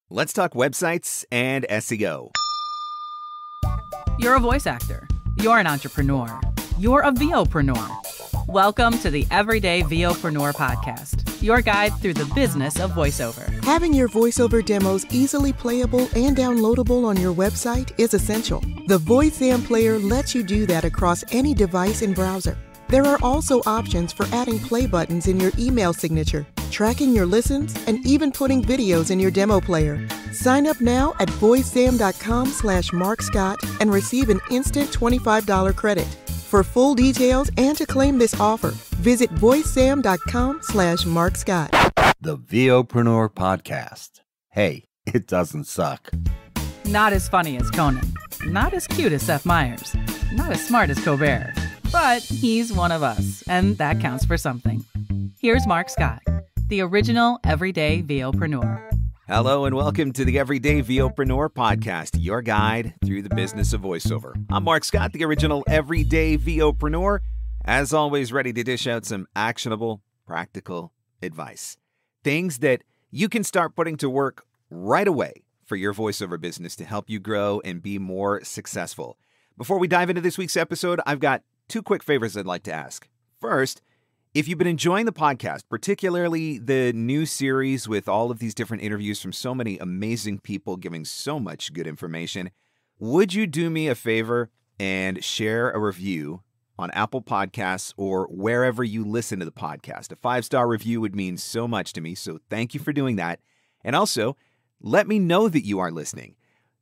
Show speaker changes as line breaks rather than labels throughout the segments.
Let's talk websites and SEO.
You're a voice actor. You're an entrepreneur. You're a VOPRENEUR. Welcome to the Everyday VOPRENEUR podcast, your guide through the business of voiceover.
Having your voiceover demos easily playable and downloadable on your website is essential. The VoiceAm player lets you do that across any device and browser. There are also options for adding play buttons in your email signature, tracking your listens, and even putting videos in your demo player. Sign up now at voicesam.com/MarcScott and receive an instant $25 credit. For full details and to claim this offer, visit voicesam.com/MarcScott.
The VOPRENEUR podcast. Hey, it doesn't suck.
Not as funny as Conan. Not as cute as Seth Meyers. Not as smart as Colbert. But he's one of us, and that counts for something. Here's Marc Scott, the original Everyday VOPRENEUR.
Hello and welcome to the Everyday VOPRENEUR podcast, your guide through the business of voiceover. I'm Marc Scott, the original Everyday VOPRENEUR, as always ready to dish out some actionable, practical advice. Things that you can start putting to work right away for your voiceover business to help you grow and be more successful. Before we dive into this week's episode, I've got two quick favors I'd like to ask. First, if you've been enjoying the podcast, particularly the new series with all of these different interviews from so many amazing people giving so much good information, would you do me a favor and share a review on Apple Podcasts or wherever you listen to the podcast? A 5-star review would mean so much to me, so thank you for doing that. And also, let me know that you are listening.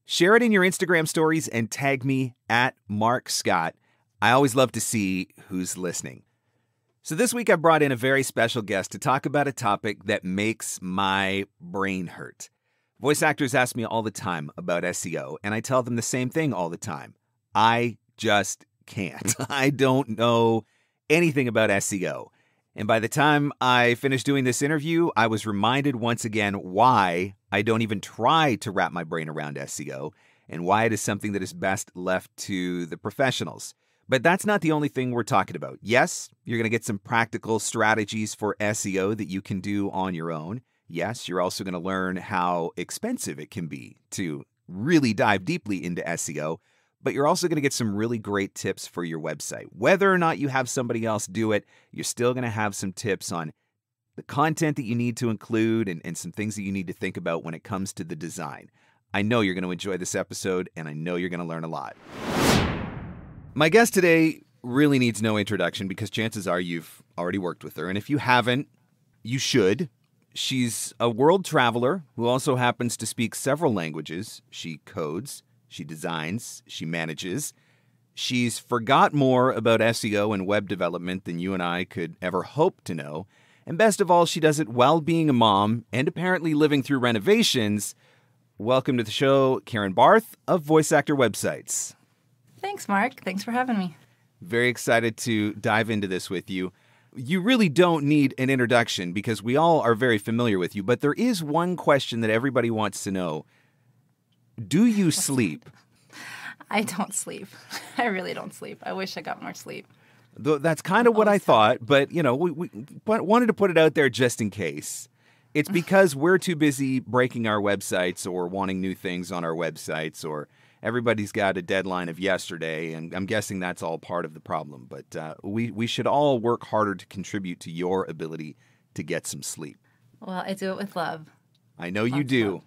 Share it in your Instagram stories and tag me at Marc Scott. I always love to see who's listening. So this week I brought in a very special guest to talk about a topic that makes my brain hurt. Voice actors ask me all the time about SEO, and I tell them the same thing all the time. I just can't. I don't know anything about SEO. And by the time I finished doing this interview, I was reminded once again why I don't even try to wrap my brain around SEO and why it is something that is best left to the professionals. But that's not the only thing we're talking about. Yes, you're going to get some practical strategies for SEO that you can do on your own. Yes, you're also going to learn how expensive it can be to really dive deeply into SEO. But you're also going to get some really great tips for your website. Whether or not you have somebody else do it, you're still going to have some tips on the content that you need to include and some things that you need to think about when it comes to the design. I know you're going to enjoy this episode, and I know you're going to learn a lot. My guest today really needs no introduction because chances are you've already worked with her. And if you haven't, you should. She's a world traveler who also happens to speak several languages. She codes, she designs, she manages. She's forgot more about SEO and web development than you and I could ever hope to know. And best of all, she does it while being a mom and apparently living through renovations. Welcome to the show, Karin Barth of Voice Actor Websites.
Thanks, Marc. Thanks for having me.
Very excited to dive into this with you. You really don't need an introduction because we all are very familiar with you, but there is one question that everybody wants to know. Do you sleep?
I don't sleep. I really don't sleep. I wish I got more sleep.
That's kind of what I thought, but we wanted to put it out there just in case. It's because we're too busy breaking our websites or wanting new things on our websites, or everybody's got a deadline of yesterday, and I'm guessing that's all part of the problem. But we should all work harder to contribute to your ability to get some sleep.
Well, I do it with love.
I know you do.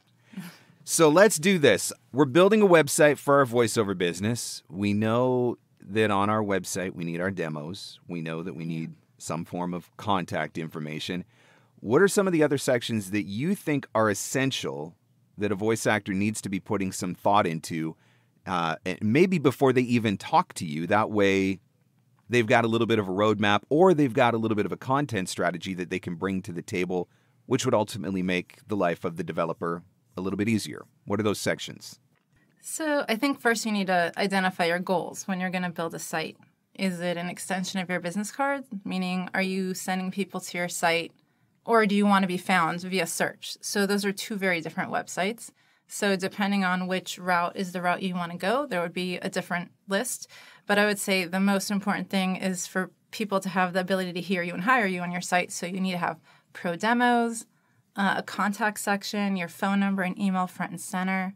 So let's do this. We're building a website for our voiceover business. We know that on our website we need our demos. We know that we need some form of contact information. What are some of the other sections that you think are essential that a voice actor needs to be putting some thought into, maybe before they even talk to you? That way they've got a little bit of a roadmap, or they've got a little bit of a content strategy that they can bring to the table, which would ultimately make the life of the developer a little bit easier. What are those sections?
So I think first you need to identify your goals when you're going to build a site. Is it an extension of your business card? Meaning, are you sending people to your site, or do you want to be found via search? So those are two very different websites. So depending on which route is the route you want to go, there would be a different list. But I would say the most important thing is for people to have the ability to hear you and hire you on your site. So you need to have pro demos, a contact section, your phone number and email front and center.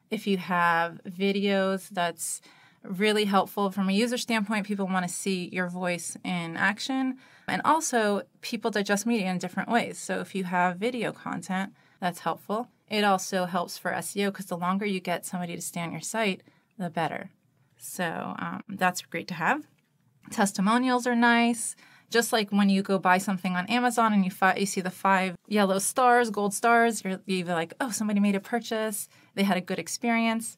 If you have videos, that's really helpful from a user standpoint. People want to see your voice in action. And also, people digest media in different ways. So if you have video content, that's helpful. It also helps for SEO because the longer you get somebody to stay on your site, the better. So that's great to have. Testimonials are nice. Just like when you go buy something on Amazon and you see the 5 yellow stars, gold stars, you're like, oh, somebody made a purchase. They had a good experience.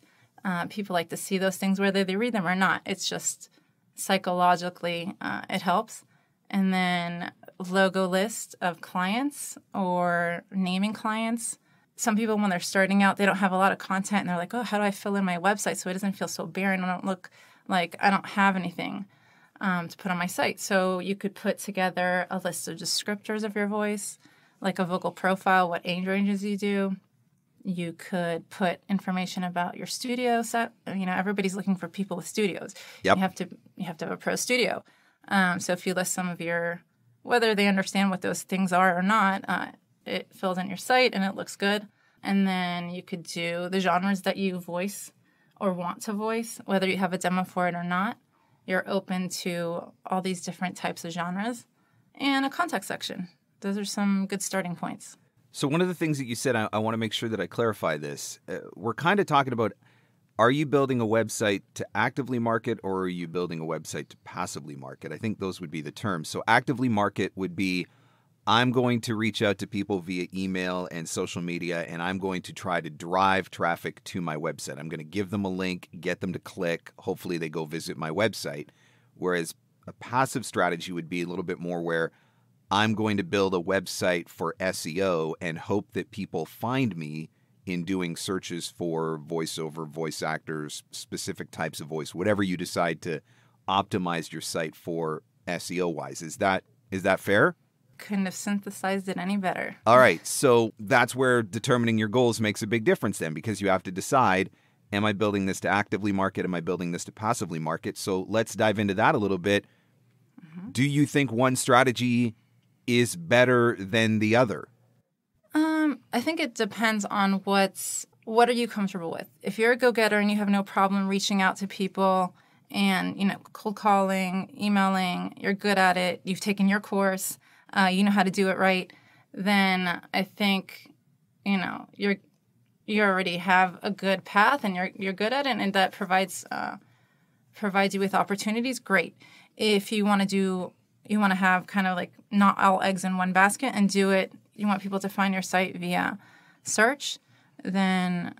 People like to see those things whether they read them or not. It's just psychologically it helps. And then logo list of clients or naming clients. Some people, when they're starting out, they don't have a lot of content and they're like, oh, how do I fill in my website so it doesn't feel so barren? I don't look like I don't have anything to put on my site. So you could put together a list of descriptors of your voice, like a vocal profile, what age ranges you do. You could put information about your studio set. You know, everybody's looking for people with studios.
Yep.
You have to have a pro studio. So if you list some of your, whether they understand what those things are or not, it fills in your site and it looks good. And then you could do the genres that you voice or want to voice, whether you have a demo for it or not. You're open to all these different types of genres. And a contact section. Those are some good starting points.
So one of the things that you said, I want to make sure that I clarify this. We're kind of talking about, are you building a website to actively market or are you building a website to passively market? I think those would be the terms. So actively market would be, I'm going to reach out to people via email and social media, and I'm going to try to drive traffic to my website. I'm going to give them a link, get them to click. Hopefully they go visit my website. Whereas a passive strategy would be a little bit more where I'm going to build a website for SEO and hope that people find me in doing searches for voiceover, voice actors, specific types of voice, whatever you decide to optimize your site for SEO-wise. Is that fair?
Couldn't have synthesized it any better.
All right. So that's where determining your goals makes a big difference then, because you have to decide, am I building this to actively market? Am I building this to passively market? So let's dive into that a little bit. Mm-hmm. Do you think one strategy is better than the other?
I think it depends on what are you comfortable with. If you're a go-getter and you have no problem reaching out to people and, you know, cold calling, emailing, you're good at it, you've taken your course, you know how to do it right, then I think, you know, you already have a good path and you're good at it, and that provides you with opportunities. Great. If you want to have kind of like not all eggs in one basket and do it, you want people to find your site via search, then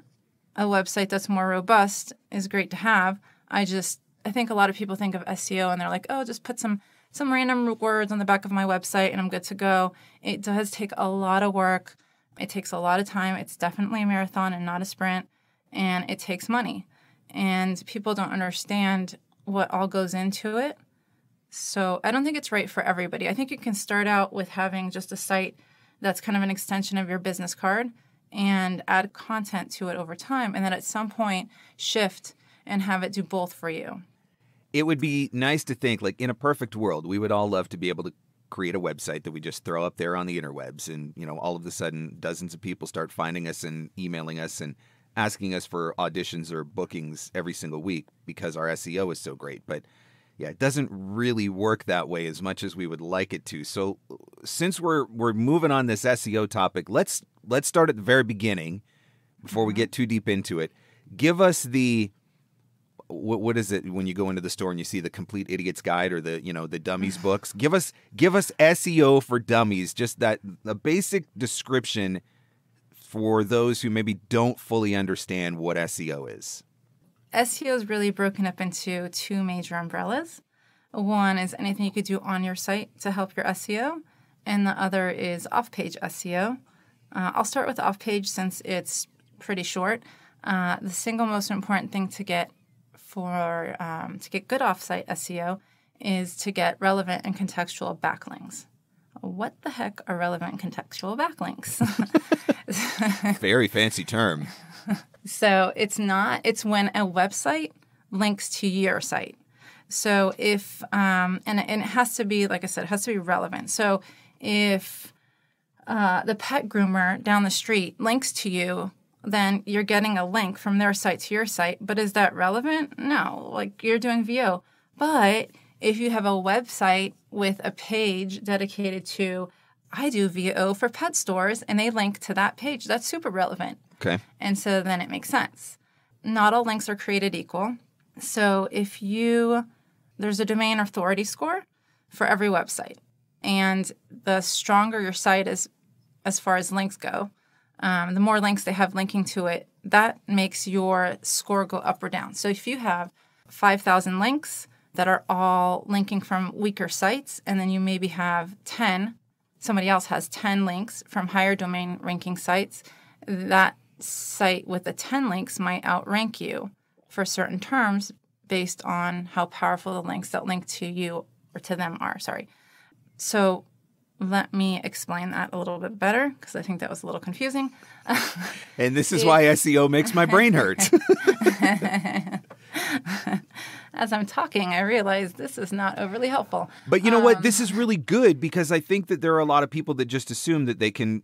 a website that's more robust is great to have. I think a lot of people think of SEO and they're like, oh, just put some random words on the back of my website and I'm good to go. It does take a lot of work. It takes a lot of time. It's definitely a marathon and not a sprint, and it takes money. And people don't understand what all goes into it. So I don't think it's right for everybody. I think you can start out with having just a site that's kind of an extension of your business card and add content to it over time, and then at some point shift and have it do both for you.
It would be nice to think, like, in a perfect world, we would all love to be able to create a website that we just throw up there on the interwebs, and, you know, all of a sudden dozens of people start finding us and emailing us and asking us for auditions or bookings every single week because our SEO is so great. But yeah, it doesn't really work that way as much as we would like it to. So since we're moving on this SEO topic, let's start at the very beginning before we get too deep into it. Give us the what is it when you go into the store and you see the Complete Idiot's Guide or the dummies books? Give us SEO for dummies, just the basic description for those who maybe don't fully understand what SEO is.
SEO is really broken up into two major umbrellas. One is anything you could do on your site to help your SEO, and the other is off-page SEO. I'll start with off-page since it's pretty short. The single most important thing to get good off-site SEO is to get relevant and contextual backlinks. What the heck are relevant and contextual backlinks?
Very fancy term.
So it's when a website links to your site. So if, and it has to be, like I said, it has to be relevant. So if the pet groomer down the street links to you, then you're getting a link from their site to your site. But is that relevant? No, like you're doing VO. But if you have a website with a page dedicated to, I do VO for pet stores, and they link to that page, that's super relevant.
Okay.
And so then it makes sense. Not all links are created equal. So there's a domain authority score for every website. And the stronger your site is as far as links go, the more links they have linking to it, that makes your score go up or down. So if you have 5,000 links that are all linking from weaker sites, and then you maybe have 10, somebody else has 10 links from higher domain ranking sites, that site with the 10 links might outrank you for certain terms based on how powerful the links that link to you or to them are. So let me explain that a little bit better, because I think that was a little confusing.
And this is why SEO makes my brain hurt.
As I'm talking, I realize this is not overly helpful.
But you know what? This is really good, because I think that there are a lot of people that just assume that they can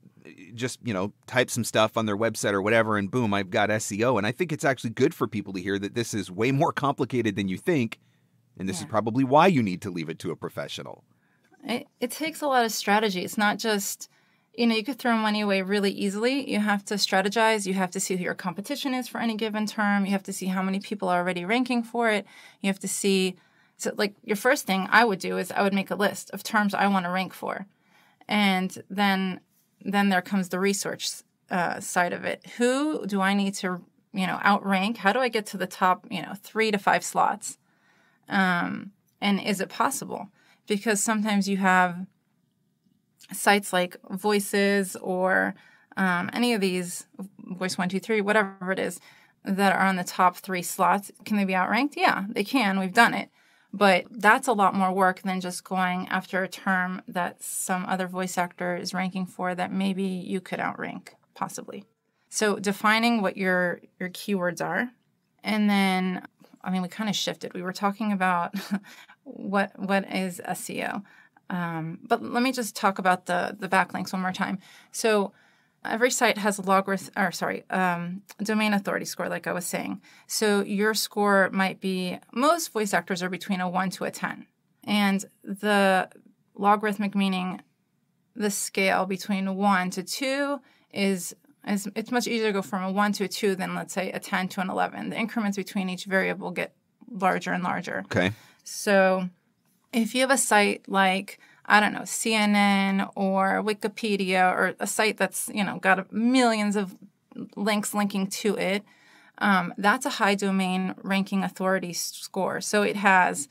just, type some stuff on their website or whatever, and boom, I've got SEO. And I think it's actually good for people to hear that this is way more complicated than you think. And this is probably why you need to leave it to a professional.
It takes a lot of strategy. It's not just, you could throw money away really easily. You have to strategize. You have to see who your competition is for any given term. You have to see how many people are already ranking for it. You have to see, so like your first thing I would do is I would make a list of terms I want to rank for. And then there comes the research side of it. Who do I need to, outrank? How do I get to the top, 3 to 5 slots? And is it possible? Because sometimes you have sites like Voices or any of these, Voice 123, whatever it is, that are on the top 3 slots. Can they be outranked? Yeah, they can. We've done it. But that's a lot more work than just going after a term that some other voice actor is ranking for that maybe you could outrank, possibly. So defining what your keywords are. And then, we kind of shifted. We were talking about what is SEO. But let me just talk about the backlinks one more time. So every site has a domain authority score, like I was saying. So your score might be, most voice actors are between a 1 to a 10. And the logarithmic, meaning the scale between 1 to 2 it's much easier to go from a 1 to a 2 than, let's say, a 10 to an 11. The increments between each variable get larger and larger.
Okay.
So if you have a site like, CNN or Wikipedia, or a site that's, got millions of links linking to it, that's a high domain ranking authority score. So it has,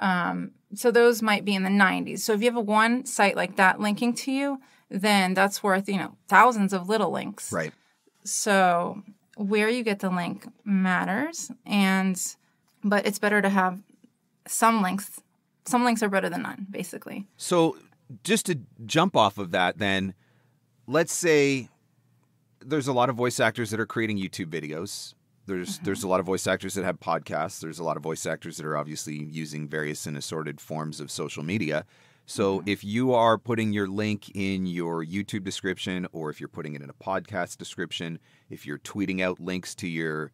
so those might be in the 90s. So if you have one site like that linking to you, then that's worth, thousands of little links.
Right.
So where you get the link matters, but it's better to have some links. Some links are better than none, basically.
So just to jump off of that, then, let's say there's a lot of voice actors that are creating YouTube videos. There's a lot of voice actors that have podcasts. There's a lot of voice actors that are obviously using various and assorted forms of social media. So if you are putting your link in your YouTube description, or if you're putting it in a podcast description, if you're tweeting out links to your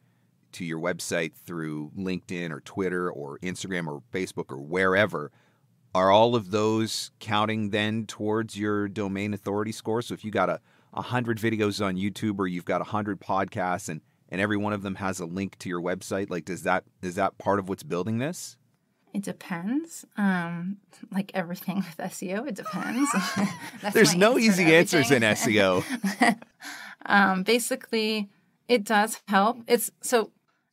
website through LinkedIn or Twitter or Instagram or Facebook or wherever, are all of those counting then towards your domain authority score? So if you got 100 videos on YouTube, or you've got 100 podcasts, and every one of them has a link to your website, like is that part of what's building this?
It depends. Like everything with SEO, it depends.
There's no easy answers in SEO.
Basically, it does help. So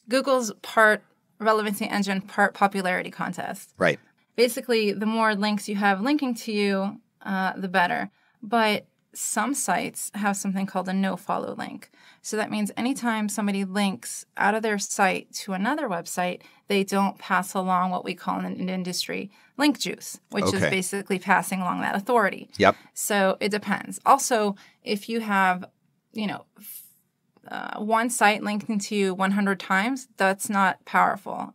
Google's part relevancy engine, part popularity contest.
Right.
Basically, the more links you have linking to you, the better. But some sites have something called a no-follow link. So that means anytime somebody links out of their site to another website, they don't pass along what we call in the industry link juice, which is basically passing along that authority.
Yep.
So it depends. Also, if you have, one site linking to you 100 times, that's not powerful.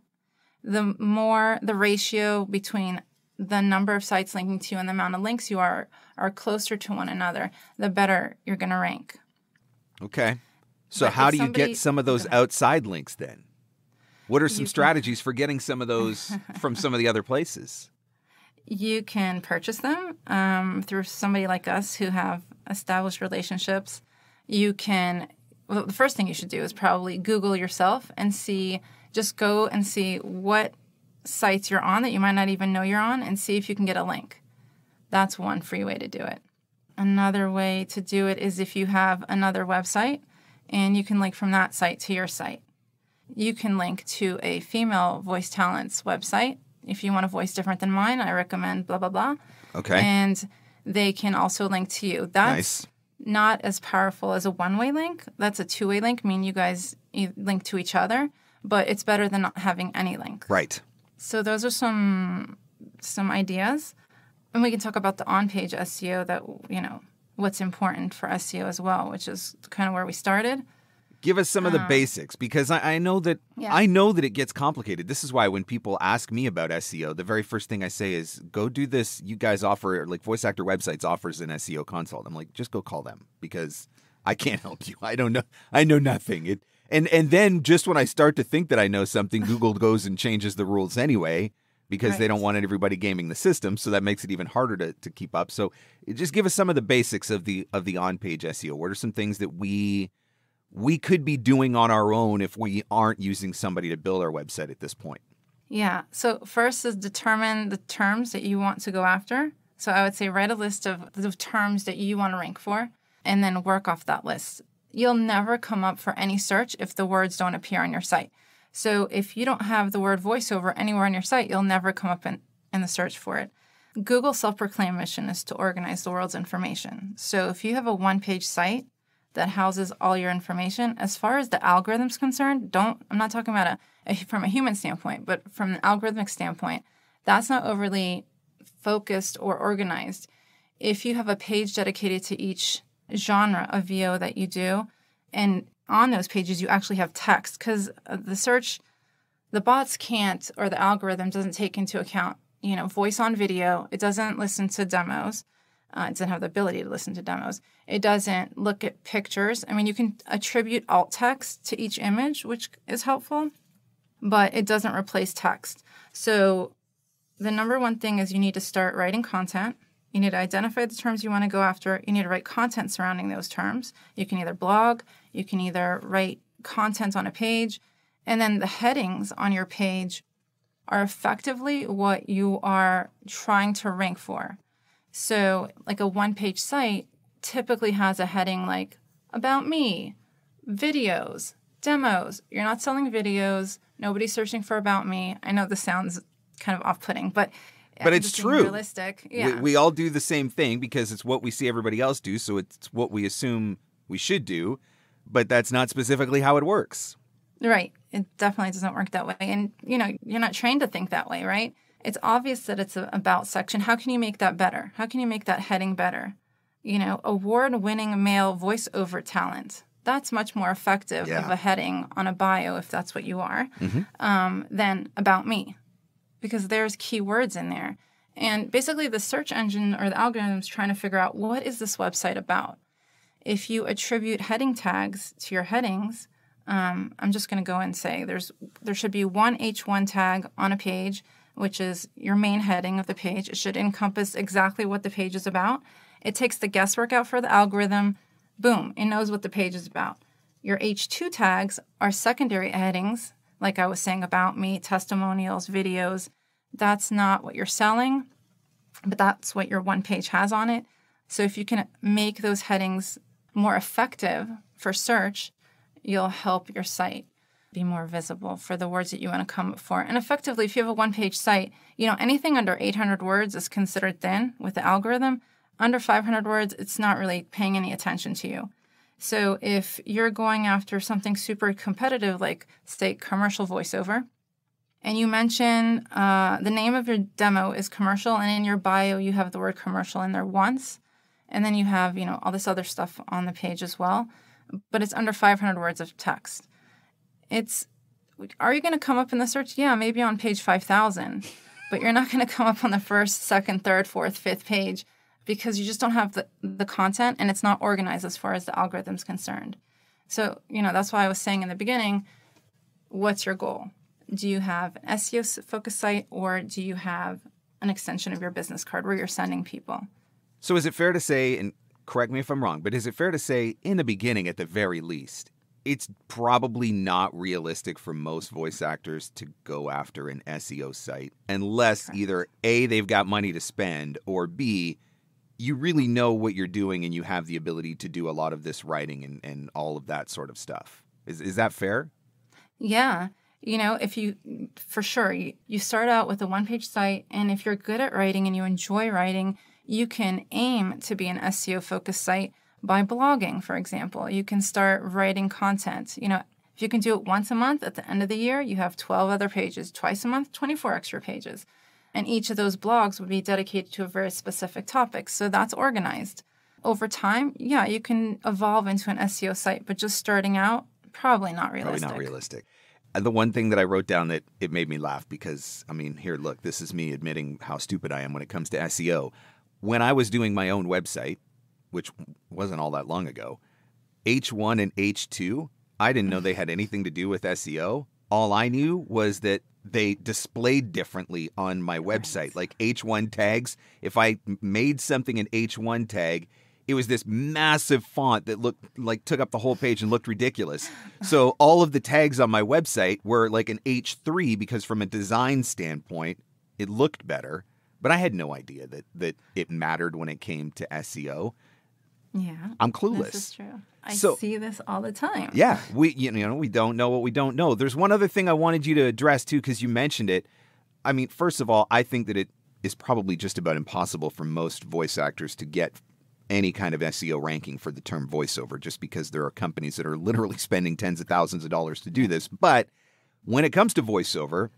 The ratio between the number of sites linking to you and the amount of links you are closer to one another, the better you're going to rank.
Okay. So
But
how
if
do you
somebody-
get some of those outside links then? What are some strategies for getting some of those from some of the other places?
You can purchase them through somebody like us who have established relationships. You can, well, the first thing you should do is probably Google yourself and just go and see what sites you're on that you might not even know you're on and see if you can get a link. That's one free way to do it. Another way to do it is if you have another website and you can link from that site to your site. You can link to a female voice talent's website. If you want a voice different than mine, I recommend blah, blah, blah.
Okay.
And they can also link to you. That's not as powerful as a one-way link. That's a two-way link, meaning you guys link to each other, but it's better than not having any link.
Right.
So those are some ideas. And we can talk about the on-page SEO that, what's important for SEO as well, which is kind of where we started.
Give us some of the basics, because I know that it gets complicated. This is why when people ask me about SEO, the very first thing I say is, go do this. You guys offer, like Voice Actor Websites offers an SEO consult. I'm like, just go call them, because I can't help you. I don't know. I know nothing. And then just when I start to think that I know something, Google goes and changes the rules anyway, because they don't want everybody gaming the system. So that makes it even harder to keep up. So just give us some of the basics of the on-page SEO. What are some things that we could be doing on our own if we aren't using somebody to build our website at this point?
Yeah. So first is determine the terms that you want to go after. So I would say write a list of the terms that you want to rank for and then work off that list. You'll never come up for any search if the words don't appear on your site. So if you don't have the word voiceover anywhere on your site, you'll never come up in the search for it. Google's self-proclaimed mission is to organize the world's information. So if you have a one-page site that houses all your information, as far as the algorithm's concerned, I'm not talking about from a human standpoint, but from an algorithmic standpoint, that's not overly focused or organized. If you have a page dedicated to each genre of VO that you do, and on those pages you actually have text, because the bots can't, or the algorithm doesn't take into account, voice on video. It doesn't listen to demos. It doesn't have the ability to listen to demos. It doesn't look at pictures. I mean, you can attribute alt text to each image, which is helpful, but it doesn't replace text. So the number one thing is you need to start writing content. You need to identify the terms you want to go after. You need to write content surrounding those terms. You can either blog, you can either write content on a page, and then the headings on your page are effectively what you are trying to rank for. So like a one-page site typically has a heading like about me, videos, demos. You're not selling videos. Nobody's searching for about me. I know this sounds kind of off-putting, but
it's true.
Realistic. Yeah.
We all do the same thing because it's what we see everybody else do, so it's what we assume we should do, but that's not specifically how it works.
Right. It definitely doesn't work that way. And, you're not trained to think that way, right? It's obvious that it's an about section. How can you make that better? How can you make that heading better? Award-winning male voiceover talent. That's much more effective of a heading on a bio, if that's what you are, than about me, because there's keywords in there. And basically the search engine or the algorithm is trying to figure out, what is this website about? If you attribute heading tags to your headings, I'm just going to go and say there should be one H1 tag on a page, which is your main heading of the page. It should encompass exactly what the page is about. It takes the guesswork out for the algorithm. Boom, it knows what the page is about. Your H2 tags are secondary headings, like I was saying, about me, testimonials, videos. That's not what you're selling, but that's what your one page has on it. So if you can make those headings more effective for search, you'll help your site be more visible for the words that you want to come up for. And effectively, if you have a one-page site, anything under 800 words is considered thin with the algorithm. Under 500 words, it's not really paying any attention to you. So if you're going after something super competitive, like, say, commercial voiceover, and you mention the name of your demo is commercial, and in your bio you have the word commercial in there once, and then you have, all this other stuff on the page as well, but it's under 500 words of text. Are you going to come up in the search? Yeah, maybe on page 5,000. but you're not going to come up on the first, second, third, fourth, fifth page because you just don't have the content and it's not organized as far as the algorithm's concerned. So, that's why I was saying in the beginning, what's your goal? Do you have an SEO focus site or do you have an extension of your business card where you're sending people?
So is it fair to say, and correct me if I'm wrong, but is it fair to say in the beginning, at the very least, it's probably not realistic for most voice actors to go after an SEO site unless either A, they've got money to spend, or B, you really know what you're doing and you have the ability to do a lot of this writing and all of that sort of stuff. Is that fair?
Yeah. If for sure, you start out with a one-page site, and if you're good at writing and you enjoy writing, you can aim to be an SEO focus site by blogging, for example. You can start writing content. If you can do it once a month, at the end of the year, you have 12 other pages. Twice a month, 24 extra pages. And each of those blogs would be dedicated to a very specific topic. So that's organized. Over time, yeah, you can evolve into an SEO site, but just starting out, probably not realistic.
Probably not realistic. The one thing that I wrote down that it made me laugh because, here, look, this is me admitting how stupid I am when it comes to SEO. When I was doing my own website, which wasn't all that long ago, H1 and H2, I didn't know they had anything to do with SEO. All I knew was that they displayed differently on my website. Like H1 tags, if I made something an H1 tag, it was this massive font that took up the whole page and looked ridiculous. So all of the tags on my website were like an H3 because from a design standpoint, it looked better. But I had no idea that it mattered when it came to SEO.
Yeah.
I'm clueless.
This is true. I see this all the time.
Yeah. We don't know what we don't know. There's one other thing I wanted you to address too, because you mentioned it. First of all, I think that it is probably just about impossible for most voice actors to get any kind of SEO ranking for the term voiceover, just because there are companies that are literally spending tens of thousands of dollars to do this. But when it comes to voiceover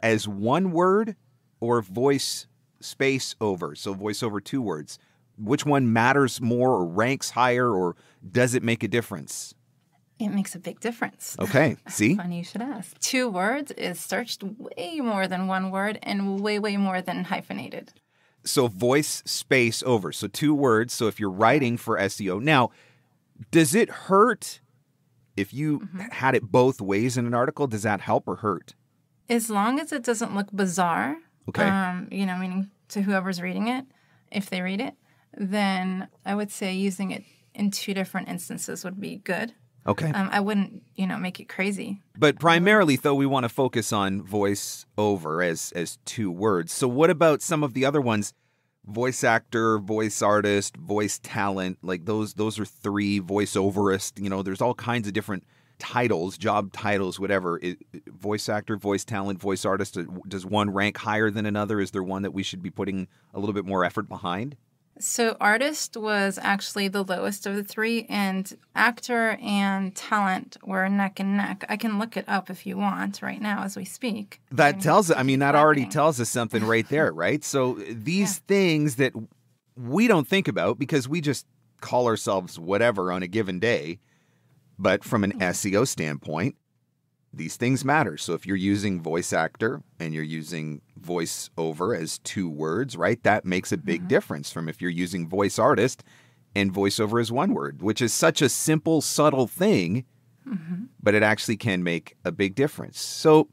as one word or voice space over, so voiceover 2 words, which one matters more or ranks higher, or does it make a difference?
It makes a big difference.
Okay, see?
Funny you should ask. 2 words is searched way more than 1 word and way, way more than hyphenated.
So voice space over. So 2 words. So if you're writing for SEO. Now, does it hurt if you had it both ways in an article? Does that help or hurt?
As long as it doesn't look bizarre,
okay.
Meaning to whoever's reading it, if they read it, then I would say using it in 2 different instances would be good.
Okay.
I wouldn't, make it crazy.
But primarily, though, we want to focus on voice over as 2 words. So what about some of the other ones? Voice actor, voice artist, voice talent, like those are 3, voiceoverist. There's all kinds of different titles, job titles, whatever. Voice actor, voice talent, voice artist, does one rank higher than another? Is there one that we should be putting a little bit more effort behind?
So artist was actually the lowest of the 3, and actor and talent were neck and neck. I can look it up if you want right now as we speak.
That tells us, that already tells us something right there, right? So these things that we don't think about because we just call ourselves whatever on a given day. But from an SEO standpoint, these things matter. So if you're using voice actor and you're using voice over as 2 words, right, that makes a big difference from if you're using voice artist and voiceover as 1 word, which is such a simple, subtle thing, but it actually can make a big difference. So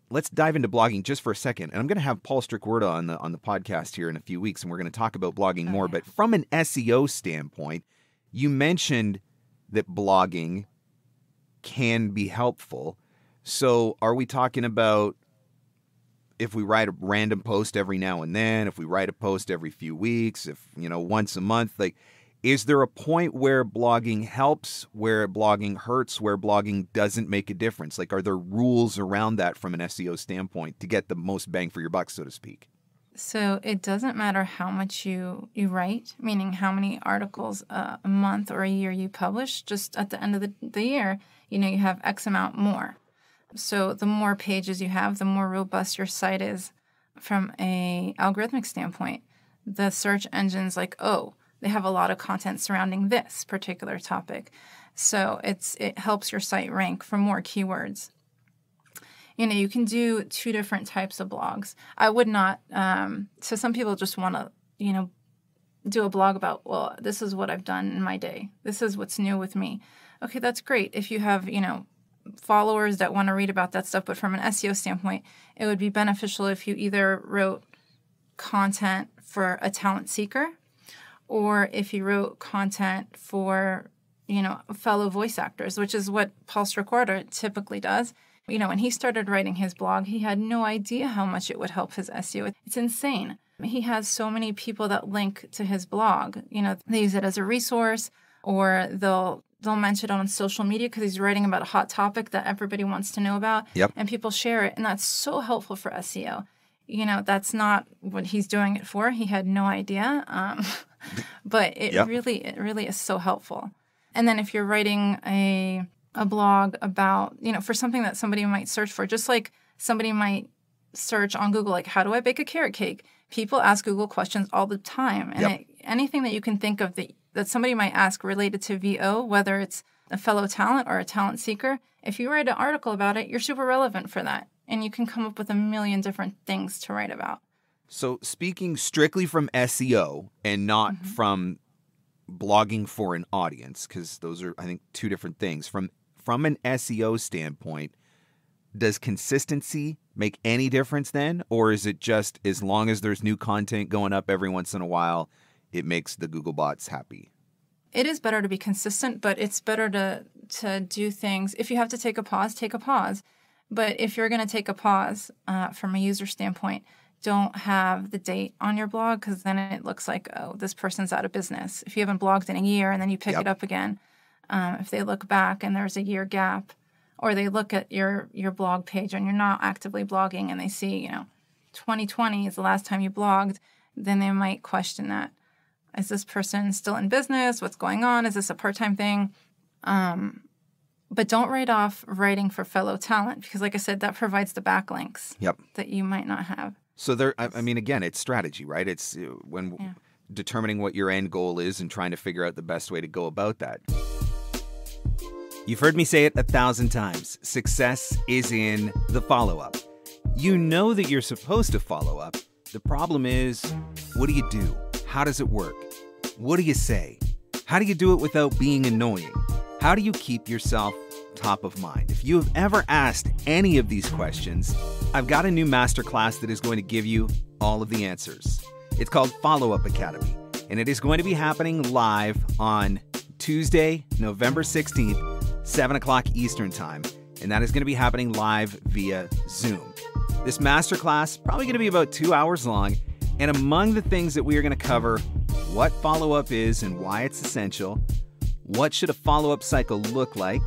let's dive into blogging just for a second. And I'm going to have Paul Strickwerda on the podcast here in a few weeks, and we're going to talk about blogging more. But from an SEO standpoint, you mentioned that blogging can be helpful. So are we talking about if we write a random post every now and then, if we write a post every few weeks, if, once a month, like, is there a point where blogging helps, where blogging hurts, where blogging doesn't make a difference? Like, are there rules around that from an SEO standpoint to get the most bang for your buck, so to speak?
So it doesn't matter how much you write, meaning how many articles a month or a year you publish. Just at the end of the year, you have X amount more. So the more pages you have, the more robust your site is from a algorithmic standpoint. The search engine's like, oh, they have a lot of content surrounding this particular topic. So it helps your site rank for more keywords. You can do 2 different types of blogs. I would not, so some people just want to, do a blog about, well, this is what I've done in my day. This is what's new with me. Okay, that's great. If you have, followers that want to read about that stuff, but from an SEO standpoint, it would be beneficial if you either wrote content for a talent seeker or if you wrote content for, fellow voice actors, which is what Paul Stricorda typically does. When he started writing his blog, he had no idea how much it would help his SEO. It's insane. He has so many people that link to his blog. They use it as a resource, or they'll mention it on social media because he's writing about a hot topic that everybody wants to know about.
Yep.
And people share it. And that's so helpful for SEO. That's not what he's doing it for. He had no idea. But it really is so helpful. And then if you're writing a blog about, for something that somebody might search for, just like somebody might search on Google, like, how do I bake a carrot cake? People ask Google questions all the time. And anything that you can think of that somebody might ask related to VO, whether it's a fellow talent or a talent seeker, if you write an article about it, you're super relevant for that. And you can come up with a million different things to write about.
So speaking strictly from SEO and not from blogging for an audience, because those are, I think, 2 different things. From an SEO standpoint, does consistency make any difference then? Or is it just as long as there's new content going up every once in a while, it makes the Google bots happy?
It is better to be consistent, but it's better to do things. If you have to take a pause, take a pause. But if you're going to take a pause from a user standpoint, don't have the date on your blog, because then it looks like, oh, this person's out of business. If you haven't blogged in a year and then you pick it up again, if they look back and there's a year gap, or they look at your blog page and you're not actively blogging and they see, 2020 is the last time you blogged, then they might question that. Is this person still in business? What's going on? Is this a part-time thing? But don't write off writing for fellow talent, because like I said, that provides the backlinks that you might not have.
So again, it's strategy, right? It's when determining what your end goal is and trying to figure out the best way to go about that. You've heard me say it 1,000 times. Success is in the follow-up. You know that you're supposed to follow up. The problem is, what do you do? How does it work? What do you say? How do you do it without being annoying? How do you keep yourself top of mind? If you have ever asked any of these questions, I've got a new masterclass that is going to give you all of the answers. It's called Follow-Up Academy, and it is going to be happening live on Tuesday, November 16th, 7 o'clock Eastern Time, and that is going to be happening live via Zoom. This masterclass probably going to be about 2 hours long, and among the things that we are going to cover, what follow-up is and why it's essential, what should a follow-up cycle look like,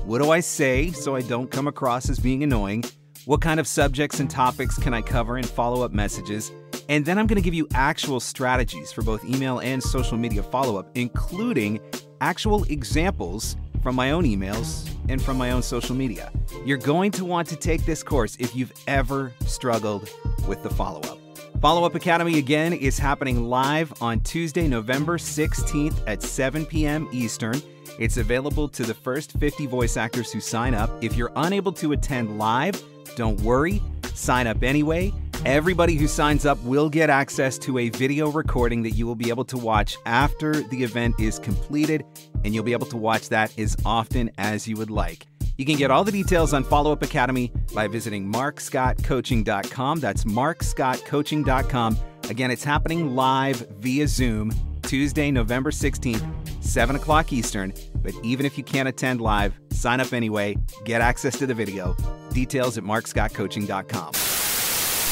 what do I say so I don't come across as being annoying, what kind of subjects and topics can I cover in follow-up messages, and then I'm going to give you actual strategies for both email and social media follow-up, including actual examples from my own emails and from my own social media. You're going to want to take this course if you've ever struggled with the follow-up. Follow-Up Academy, again, is happening live on Tuesday, November 16th at 7 p.m. Eastern. It's available to the first 50 voice actors who sign up. If you're unable to attend live, don't worry, sign up anyway. Everybody who signs up will get access to a video recording that you will be able to watch after the event is completed, and you'll be able to watch that as often as you would like. You can get all the details on Follow-Up Academy by visiting markscottcoaching.com. That's markscottcoaching.com. Again, it's happening live via Zoom Tuesday, November 16th, 7 o'clock Eastern. But even if you can't attend live, sign up anyway. Get access to the video. Details at markscottcoaching.com.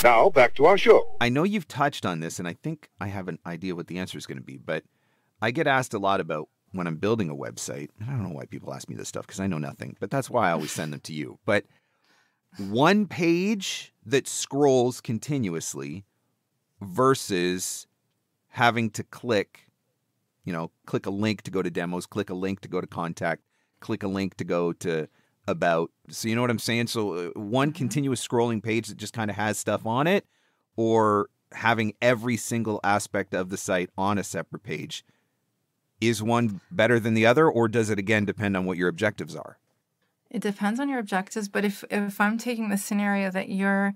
Now, back to our show.
I know you've touched on this, and I think I have an idea what the answer is going to be, but I get asked a lot about when I'm building a website. I don't know why people ask me this stuff because I know nothing, but that's why I always send them to you. But one page that scrolls continuously versus having to click a link to go to demos, click a link to go to contact, click a link to go to about. So you know what I'm saying? So one continuous scrolling page that just kind of has stuff on it, or having every single aspect of the site on a separate page. Is one better than the other, or does it again depend on what your objectives are?
It depends on your objectives, but if I'm taking the scenario that you're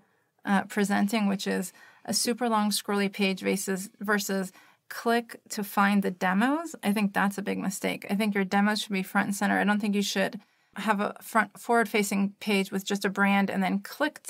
presenting, which is a super long scrolly page versus click to find the demos, I think that's a big mistake. I think your demos should be front and center. I don't think you should have a forward-facing page with just a brand and then click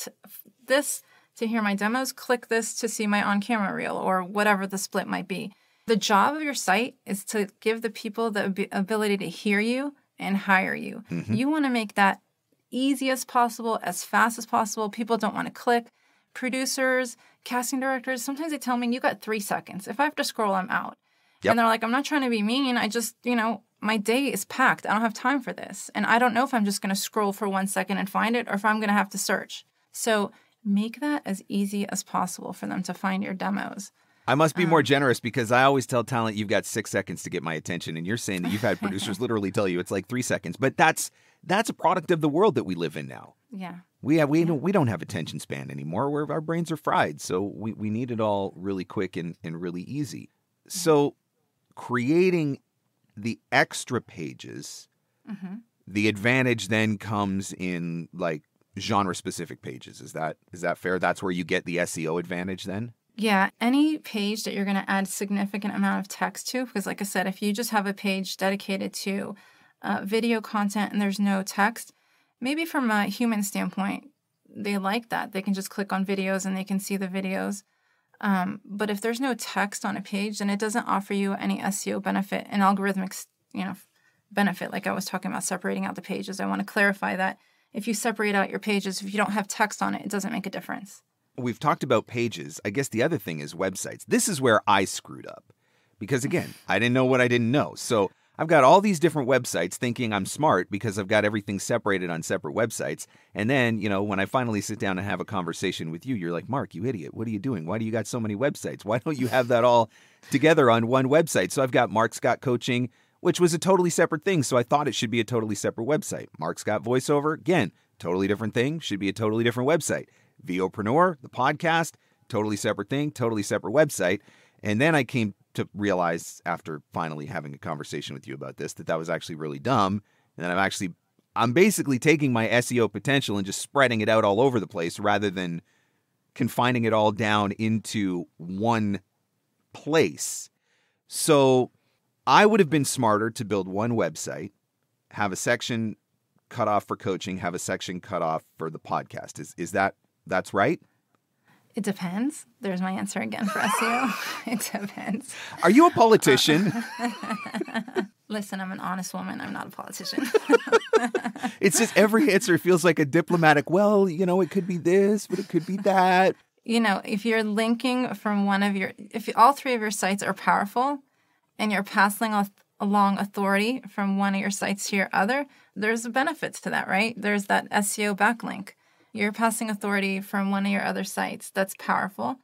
this to hear my demos, click this to see my on-camera reel, or whatever the split might be. The job of your site is to give the people the ability to hear you and hire you. Mm-hmm. You want to make that easy as possible, as fast as possible. People don't want to click. Producers, casting directors, sometimes they tell me, you got 3 seconds. If I have to scroll, I'm out. Yep. And they're like, I'm not trying to be mean. I just, my day is packed. I don't have time for this. And I don't know if I'm just going to scroll for 1 second and find it or if I'm going to have to search. So make that as easy as possible for them to find your demos.
I must be more generous because I always tell talent you've got 6 seconds to get my attention. And you're saying that you've had producers literally tell you it's like 3 seconds. But that's a product of the world that we live in now.
Yeah.
We don't have attention span anymore. Our brains are fried. So we need it all really quick and really easy. So creating the extra pages, the advantage then comes in like genre-specific pages. Is that fair? That's where you get the SEO advantage then?
Yeah, any page that you're going to add significant amount of text to, because like I said, if you just have a page dedicated to video content and there's no text, maybe from a human standpoint, they like that. They can just click on videos and they can see the videos. But if there's no text on a page, then it doesn't offer you any SEO benefit, an algorithmic, benefit. Like I was talking about separating out the pages. I want to clarify that if you separate out your pages, if you don't have text on it, it doesn't make a difference.
We've talked about pages. I guess the other thing is websites. This is where I screwed up because, again, I didn't know what I didn't know. So I've got all these different websites thinking I'm smart because I've got everything separated on separate websites. And then, when I finally sit down and have a conversation with you, you're like, Mark, you idiot. What are you doing? Why do you got so many websites? Why don't you have that all together on one website? So I've got Marc Scott Coaching, which was a totally separate thing. So I thought it should be a totally separate website. Marc Scott Voiceover, again, totally different thing, should be a totally different website. VOPRENEUR, the podcast, totally separate thing, totally separate website. And then I came to realize after finally having a conversation with you about this, that was actually really dumb. And then I'm basically taking my SEO potential and just spreading it out all over the place rather than confining it all down into one place. So I would have been smarter to build one website, have a section cut off for coaching, have a section cut off for the podcast. Is that's right?
It depends. There's my answer again for SEO. It depends.
Are you a politician?
Listen, I'm an honest woman. I'm not a politician.
It's just every answer feels like a diplomatic, it could be this, but it could be that.
If you're linking from if all 3 of your sites are powerful and you're passing along authority from one of your sites to your other, there's benefits to that, right? There's that SEO backlink. You're passing authority from one of your other sites that's powerful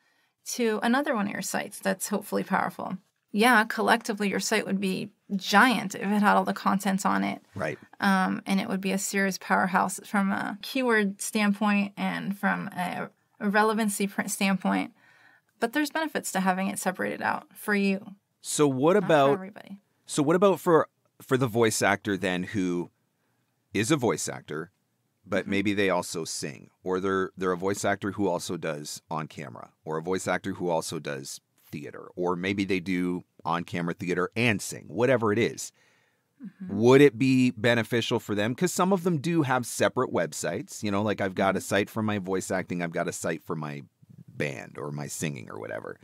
to another one of your sites that's hopefully powerful. Yeah, collectively your site would be giant if it had all the content on it.
Right.
And it would be a serious powerhouse from a keyword standpoint and from a relevancy standpoint. But there's benefits to having it separated out for you.
So what about
for everybody?
So what about for the voice actor then who is a voice actor, but maybe they also sing, or they're a voice actor who also does on camera, or a voice actor who also does theater, or maybe they do on camera theater and sing, whatever it is. Would it be beneficial for them? Because some of them do have separate websites, like I've got a site for my voice acting, I've got a site for my band or my singing or whatever.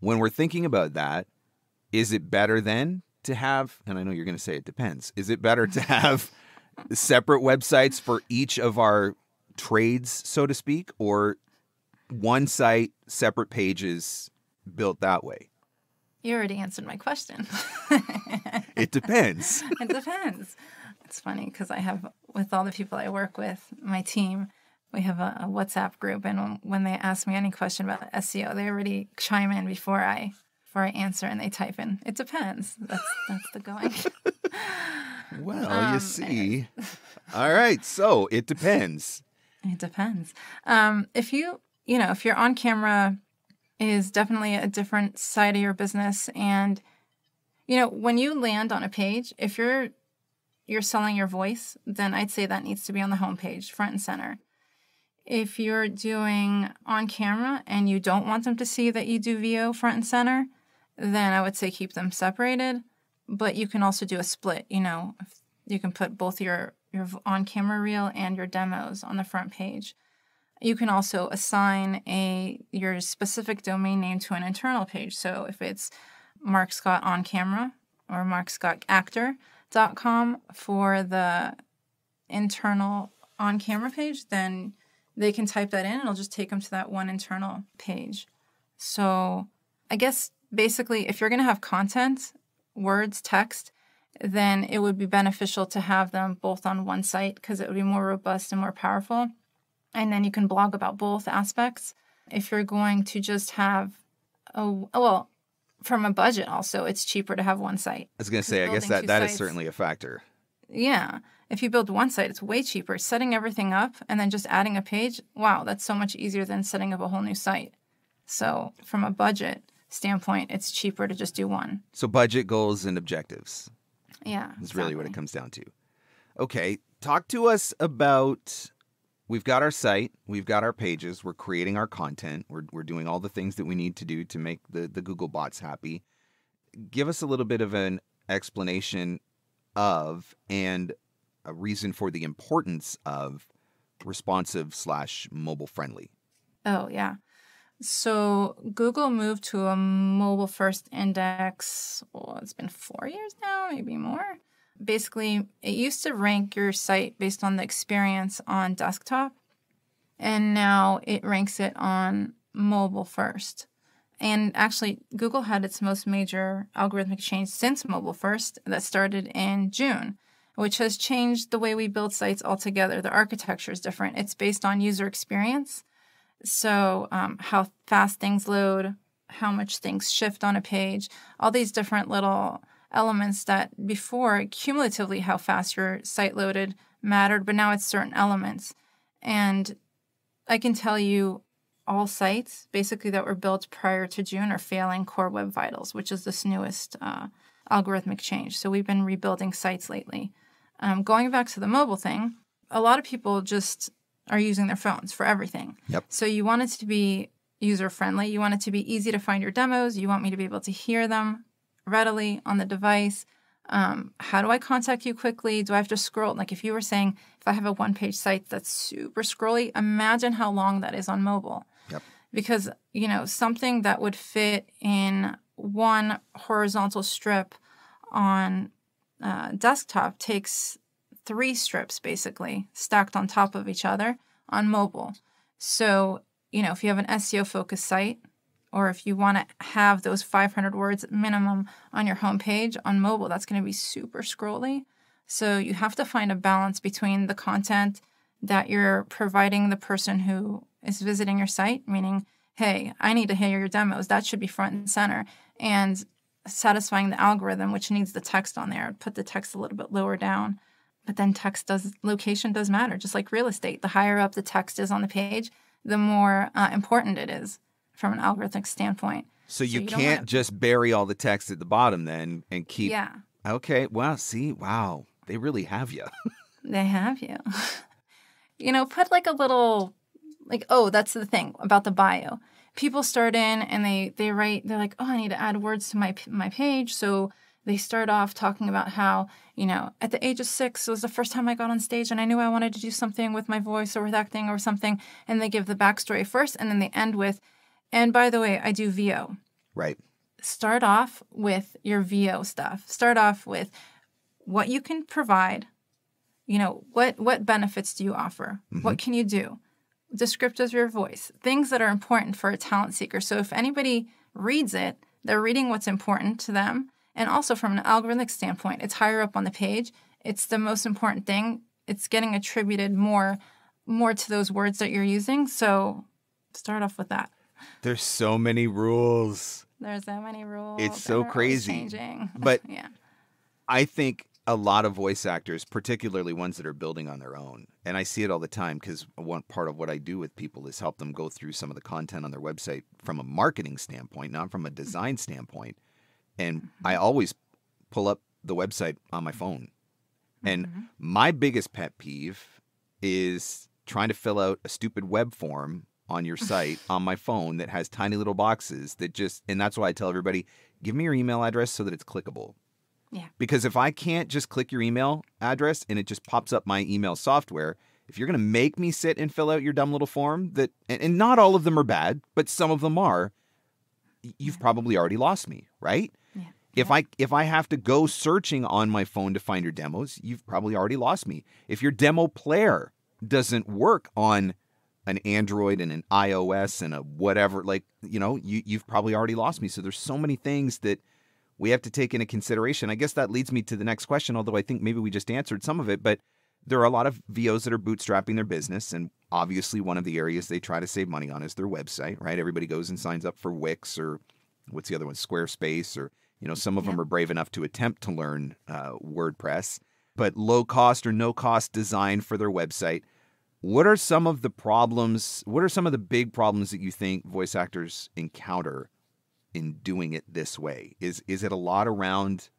When we're thinking about that, is it better then to have, and I know you're going to say it depends, is it better to have separate websites for each of our trades, so to speak, or one site, separate pages built that way?
You already answered my question.
It depends.
It depends. It's funny because I have, with all the people I work with, my team, we have a WhatsApp group, and when they ask me any question about SEO, they already chime in before I answer, and they type in, it depends. That's the going.
Well, you see. All right. So it depends.
It depends. If your on camera is definitely a different side of your business. And, when you land on a page, if you're you're selling your voice, then I'd say that needs to be on the homepage, front and center. If you're doing on camera and you don't want them to see that you do VO front and center, then I would say keep them separated. But you can also do a split. You can put both your on-camera reel and your demos on the front page. You can also assign your specific domain name to an internal page. So if it's Marc Scott on camera or marcscottactor.com for the internal on-camera page, then they can type that in and it'll just take them to that one internal page. So I guess basically if you're going to have content, words, text, then it would be beneficial to have them both on one site because it would be more robust and more powerful. And then you can blog about both aspects. If you're going to just have, from a budget also, it's cheaper to have one site.
I was going to say, I guess that is certainly a factor.
Yeah. If you build one site, it's way cheaper. Setting everything up and then just adding a page, wow, that's so much easier than setting up a whole new site. So from a budget standpoint, it's cheaper to just do one.
So budget, goals, and objectives.
Yeah.
Is really what it comes down to. Okay. Talk to us about, we've got our site, we've got our pages, we're creating our content, we're doing all the things that we need to do to make the Google bots happy. Give us a little bit of an explanation of and a reason for the importance of responsive/mobile friendly.
Oh, yeah. So Google moved to a mobile first index, it's been 4 years now, maybe more. Basically, it used to rank your site based on the experience on desktop, and now it ranks it on mobile first. And actually, Google had its most major algorithmic change since mobile first that started in June, which has changed the way we build sites altogether. The architecture is different. It's based on user experience. So how fast things load, how much things shift on a page, all these different little elements that before, cumulatively how fast your site loaded mattered, but now it's certain elements. And I can tell you all sites basically that were built prior to June are failing Core Web Vitals, which is this newest algorithmic change. So we've been rebuilding sites lately. Going back to the mobile thing, a lot of people just are using their phones for everything.
Yep.
So you want it to be user-friendly. You want it to be easy to find your demos. You want me to be able to hear them readily on the device. How do I contact you quickly? Do I have to scroll? Like if you were saying, if I have a one-page site that's super scrolly, imagine how long that is on mobile.
Yep.
Because, something that would fit in one horizontal strip on desktop takes 3 strips basically stacked on top of each other on mobile. So, if you have an SEO Focus Site, or if you want to have those 500 words minimum on your homepage on mobile, that's going to be super scrolly. So you have to find a balance between the content that you're providing the person who is visiting your site, meaning, hey, I need to hear your demos. That should be front and center. And satisfying the algorithm, which needs the text on there. Put the text a little bit lower down. But then location does matter, just like real estate. The higher up the text is on the page, the more important it is from an algorithmic standpoint.
So you can't just bury all the text at the bottom then and keep...
Yeah.
Okay, well, wow, they really have you.
They have you. Put like a little, that's the thing about the bio. People start in and they write, they're like, I need to add words to my page. So they start off talking about how, at the age of 6, it was the first time I got on stage and I knew I wanted to do something with my voice or with acting or something. And they give the backstory first and then they end with, and by the way, I do VO.
Right.
Start off with your VO stuff. Start off with what you can provide. What benefits do you offer? Mm-hmm. What can you do? Descriptors of your voice. Things that are important for a talent seeker. So if anybody reads it, they're reading what's important to them. And also from an algorithmic standpoint, it's higher up on the page. It's the most important thing. It's getting attributed more to those words that you're using. So start off with that.
There's so many rules.
There's so many rules.
It's so crazy.
Changing.
But
yeah.
I think a lot of voice actors, particularly ones that are building on their own, and I see it all the time because one part of what I do with people is help them go through some of the content on their website from a marketing standpoint, not from a design standpoint. And I always pull up the website on my phone And my biggest pet peeve is trying to fill out a stupid web form on your site on my phone that has tiny little boxes that just, and that's why I tell everybody, give me your email address so that it's clickable.
Yeah.
Because if I can't just click your email address and it just pops up my email software, if you're going to make me sit and fill out your dumb little form that, and not all of them are bad, but some of them are, you've probably already lost me, right?
Yeah.
If I have to go searching on my phone to find your demos, you've probably already lost me. If your demo player doesn't work on an Android and an iOS and a whatever, like, you've probably already lost me. So there's so many things that we have to take into consideration. I guess that leads me to the next question, although I think maybe we just answered some of it, but there are a lot of VOs that are bootstrapping their business, and obviously one of the areas they try to save money on is their website, right? Everybody goes and signs up for Wix, or what's the other one, Squarespace, or some of them are brave enough to attempt to learn WordPress, but low cost or no cost design for their website. What are some of the problems? What are some of the big problems that you think voice actors encounter in doing it this way? Is it a lot around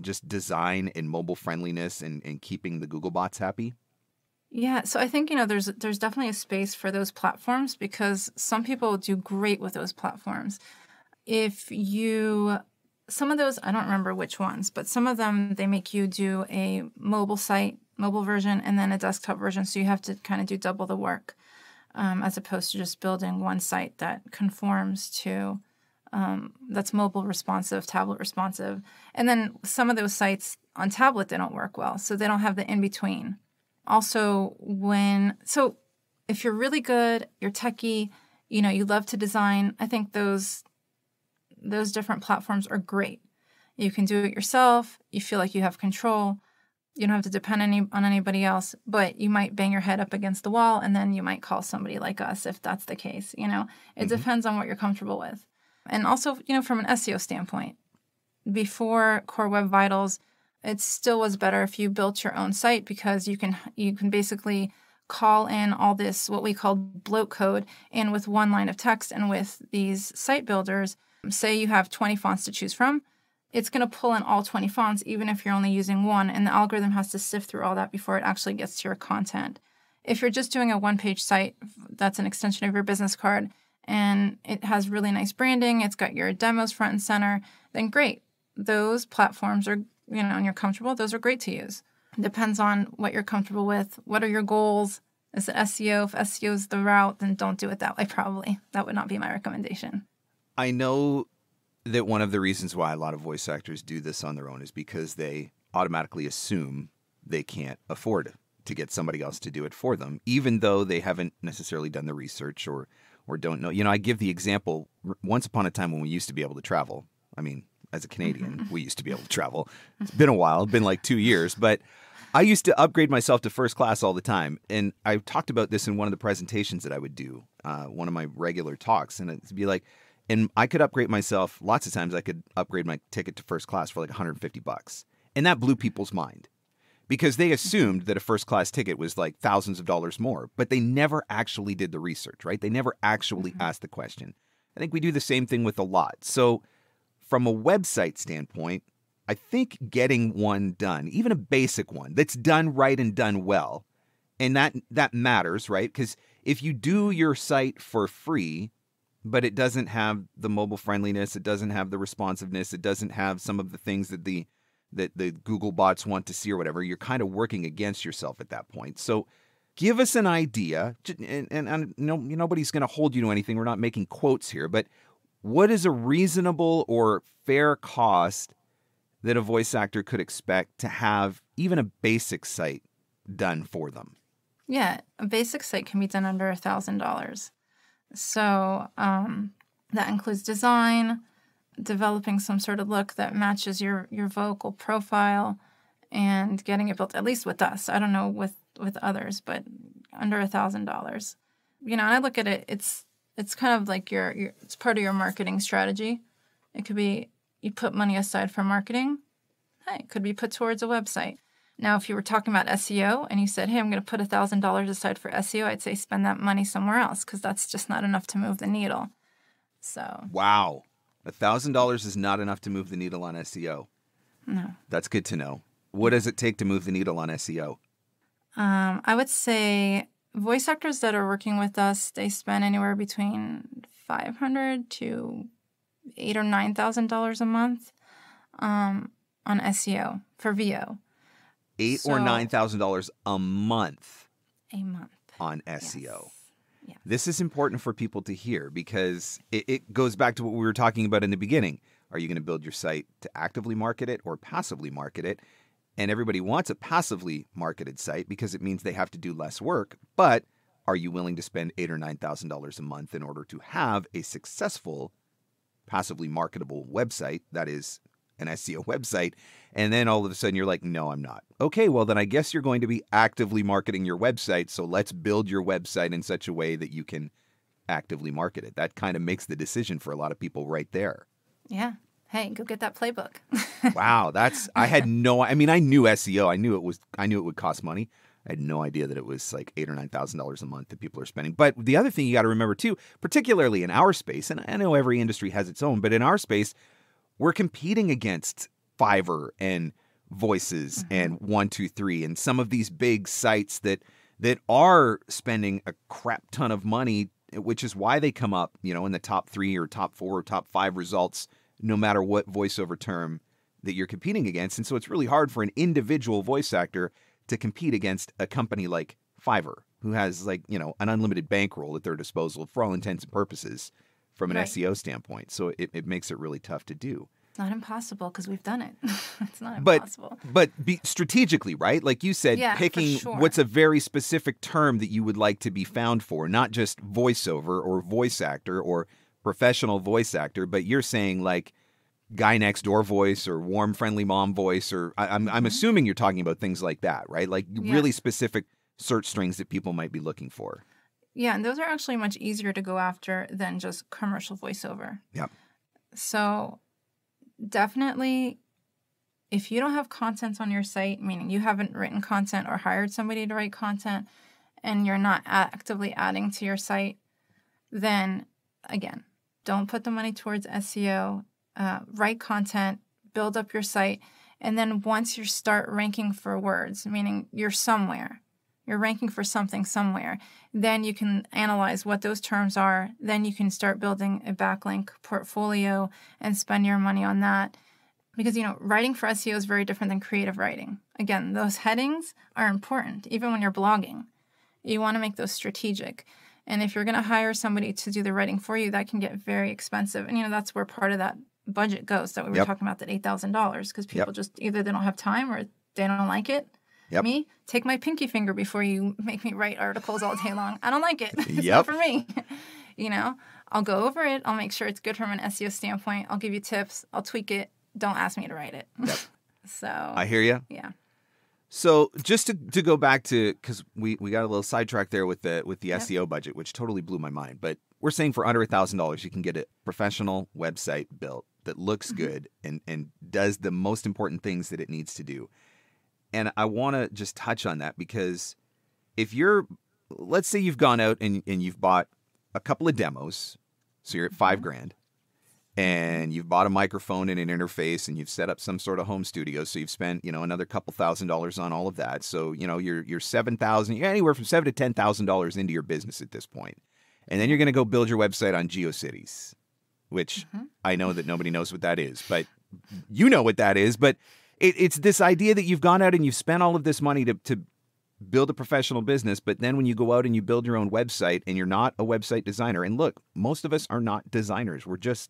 just design and mobile friendliness and keeping the Google bots happy?
Yeah, so I think, there's definitely a space for those platforms because some people do great with those platforms. Some of those, I don't remember which ones, but some of them, they make you do a mobile version, and then a desktop version. So you have to kind of do double the work as opposed to just building one site that conforms to, that's mobile responsive, tablet responsive. And then some of those sites on tablet, they don't work well. So they don't have the in-between. Also, if you're really good, you're techie, you love to design, I think those different platforms are great. You can do it yourself. You feel like you have control. You don't have to depend on anybody else, but you might bang your head up against the wall, and then you might call somebody like us if that's the case. It depends on what you're comfortable with. And also, from an SEO standpoint, before Core Web Vitals, it still was better if you built your own site because you can basically call in all this, what we call bloat code, and with one line of text. And with these site builders, say you have 20 fonts to choose from, it's going to pull in all 20 fonts, even if you're only using one, and the algorithm has to sift through all that before it actually gets to your content. If you're just doing a one-page site, that's an extension of your business card, and it has really nice branding, it's got your demos front and center, then great. Those platforms are, and you're comfortable, those are great to use. It depends on what you're comfortable with. What are your goals? Is it SEO? If SEO is the route, then don't do it that way, probably. That would not be my recommendation.
I know that one of the reasons why a lot of voice actors do this on their own is because they automatically assume they can't afford to get somebody else to do it for them, even though they haven't necessarily done the research or don't know. I give the example, once upon a time when we used to be able to travel. I mean, as a Canadian, we used to be able to travel. It's been a while, been like 2 years, but I used to upgrade myself to first class all the time. And I talked about this in one of the presentations that I would do, one of my regular talks, and it'd be like, and I could upgrade myself. Lots of times I could upgrade my ticket to first class for like $150. And that blew people's mind because they assumed that a first class ticket was like thousands of dollars more, but they never actually did the research, right? They never actually asked the question. I think we do the same thing with a lot. So from a website standpoint, I think getting one done, even a basic one that's done right and done well, and that matters, right? Because if you do your site for free, but it doesn't have the mobile friendliness, it doesn't have the responsiveness, it doesn't have some of the things that the Google bots want to see or whatever, you're kind of working against yourself at that point. So give us an idea, and nobody's going to hold you to anything. We're not making quotes here, but what is a reasonable or fair cost that a voice actor could expect to have even a basic site done for them?
Yeah, a basic site can be done under $1,000. So that includes design, developing some sort of look that matches your vocal profile, and getting it built, at least with us. I don't know with others, but under $1,000. And I look at it, it's kind of like it's part of your marketing strategy. It could be you put money aside for marketing. Hey, it could be put towards a website. Now, if you were talking about SEO and you said, hey, I'm going to put $1,000 aside for SEO, I'd say spend that money somewhere else because that's just not enough to move the needle. So.
Wow. $1,000 is not enough to move the needle on SEO.
No.
That's good to know. What does it take to move the needle on SEO?
I would say voice actors that are working with us, they spend anywhere between $500 to $8,000 or $9,000 a month on SEO for VO.
$8,000 or $9,000 a month.
A month
on SEO.
Yes.
This is important for people to hear because it goes back to what we were talking about in the beginning. Are you going to build your site to actively market it or passively market it? And everybody wants a passively marketed site because it means they have to do less work. But are you willing to spend $8,000 or $9,000 a month in order to have a successful passively marketable website that is an SEO website? And then all of a sudden you're like, no, I'm not. Okay, well, then I guess you're going to be actively marketing your website. So let's build your website in such a way that you can actively market it. That kind of makes the decision for a lot of people right there.
Yeah. Hey, go get that playbook.
Wow, I knew SEO. I knew it would cost money. I had no idea that it was like $8,000 or $9,000 a month that people are spending. But the other thing you got to remember too, particularly in our space, and I know every industry has its own, but in our space, we're competing against Fiverr and Voices and 123 and some of these big sites that are spending a crap ton of money, which is why they come up, in the top 3 or top 4 or top 5 results, no matter what voiceover term that you're competing against. And so it's really hard for an individual voice actor to compete against a company like Fiverr, who has an unlimited bankroll at their disposal for all intents and purposes from an SEO standpoint. So it makes it really tough to do.
It's not impossible because we've done it. It's not impossible.
But strategically, right? Like you said, picking what's a very specific term that you would like to be found for, not just voiceover or voice actor or professional voice actor, but you're saying like guy next door voice or warm, friendly mom voice, or I'm assuming you're talking about things like that, right? Like really specific search strings that people might be looking for.
Yeah, and those are actually much easier to go after than just commercial voiceover.
Yep.
So definitely, if you don't have content on your site, meaning you haven't written content or hired somebody to write content, and you're not actively adding to your site, then again, don't put the money towards SEO. Write content, build up your site, and then once you start ranking for words, meaning you're ranking for something somewhere, then you can analyze what those terms are. Then you can start building a backlink portfolio and spend your money on that. Because, writing for SEO is very different than creative writing. Again, those headings are important, even when you're blogging. You want to make those strategic. And if you're going to hire somebody to do the writing for you, that can get very expensive. And, that's where part of that budget goes that we were talking about, that $8,000, because people just either they don't have time or they don't like it. Me, take my pinky finger before you make me write articles all day long. I don't like it. It's not for me. I'll go over it. I'll make sure it's good from an SEO standpoint. I'll give you tips. I'll tweak it. Don't ask me to write it.
Yep.
So
I hear you.
Yeah.
So just to go back to, because we got a little sidetracked there with the SEO budget, which totally blew my mind. But we're saying for under $1,000, you can get a professional website built that looks good and does the most important things that it needs to do. And I want to just touch on that because let's say you've gone out and you've bought a couple of demos, so you're at $5,000, and you've bought a microphone and an interface, and you've set up some sort of home studio, so you've spent another couple $1,000s on all of that. So you're $7,000, you're anywhere from $7,000 to $10,000 into your business at this point, and then you're going to go build your website on GeoCities, which I know that nobody knows what that is, but you know what that is, but. It's this idea that you've gone out and you've spent all of this money to build a professional business, but then when you go out and you build your own website and you're not a website designer, and look, most of us are not designers. We're just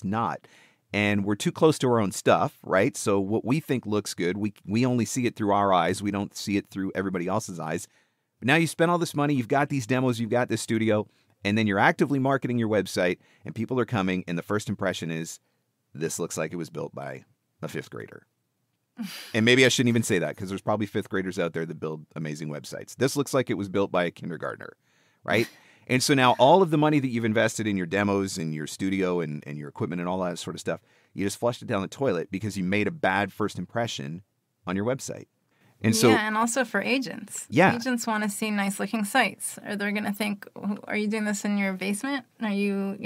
not. And we're too close to our own stuff, right? So what we think looks good, we only see it through our eyes. We don't see it through everybody else's eyes. But now you spend all this money, you've got these demos, you've got this studio, and then you're actively marketing your website, and people are coming, and the first impression is, this looks like it was built by a 5th grader. And maybe I shouldn't even say that because there's probably 5th graders out there that build amazing websites. This looks like it was built by a kindergartner, right? And so now all of the money that you've invested in your demos and your studio and your equipment and all that sort of stuff, you just flushed it down the toilet because you made a bad first impression on your website. And so,
and also for agents.
Yeah.
Agents want to see nice looking sites, or they're going to think, are you doing this in your basement? Are you,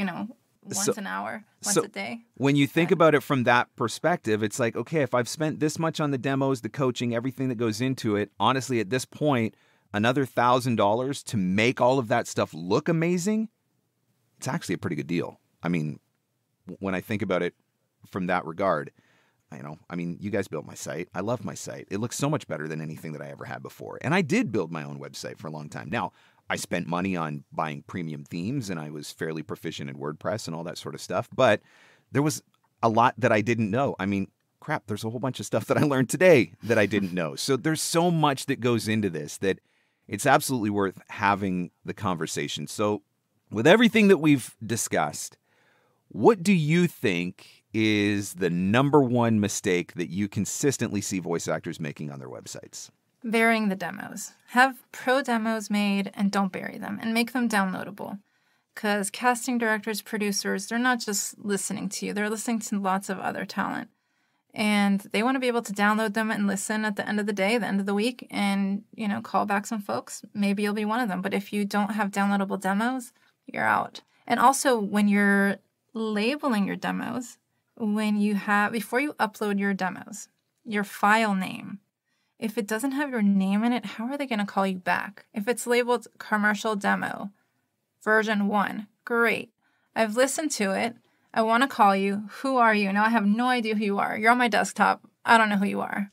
once an hour, once a day.
When you think about it from that perspective, it's like, okay, if I've spent this much on the demos, the coaching, everything that goes into it, honestly, at this point, another $1,000 to make all of that stuff look amazing, it's actually a pretty good deal. I mean, when I think about it from that regard, you guys built my site. I love my site. It looks so much better than anything that I ever had before. And I did build my own website for a long time. Now, I spent money on buying premium themes, and I was fairly proficient in WordPress and all that sort of stuff. But there was a lot that I didn't know. I mean, crap, there's a whole bunch of stuff that I learned today that I didn't know. So there's so much that goes into this that it's absolutely worth having the conversation. So with everything that we've discussed, what do you think is the number one mistake that you consistently see voice actors making on their websites?
Burying the demos. Have pro demos made and don't bury them, and make them downloadable. Because casting directors, producers, they're not just listening to you. They're listening to lots of other talent. And they want to be able to download them and listen at the end of the day, the end of the week, and, call back some folks. Maybe you'll be one of them. But if you don't have downloadable demos, you're out. And also, when you're labeling your demos, before you upload your demos, your file name, if it doesn't have your name in it, how are they going to call you back? If it's labeled commercial demo, version 1, great. I've listened to it. I want to call you. Who are you? Now I have no idea who you are. You're on my desktop. I don't know who you are.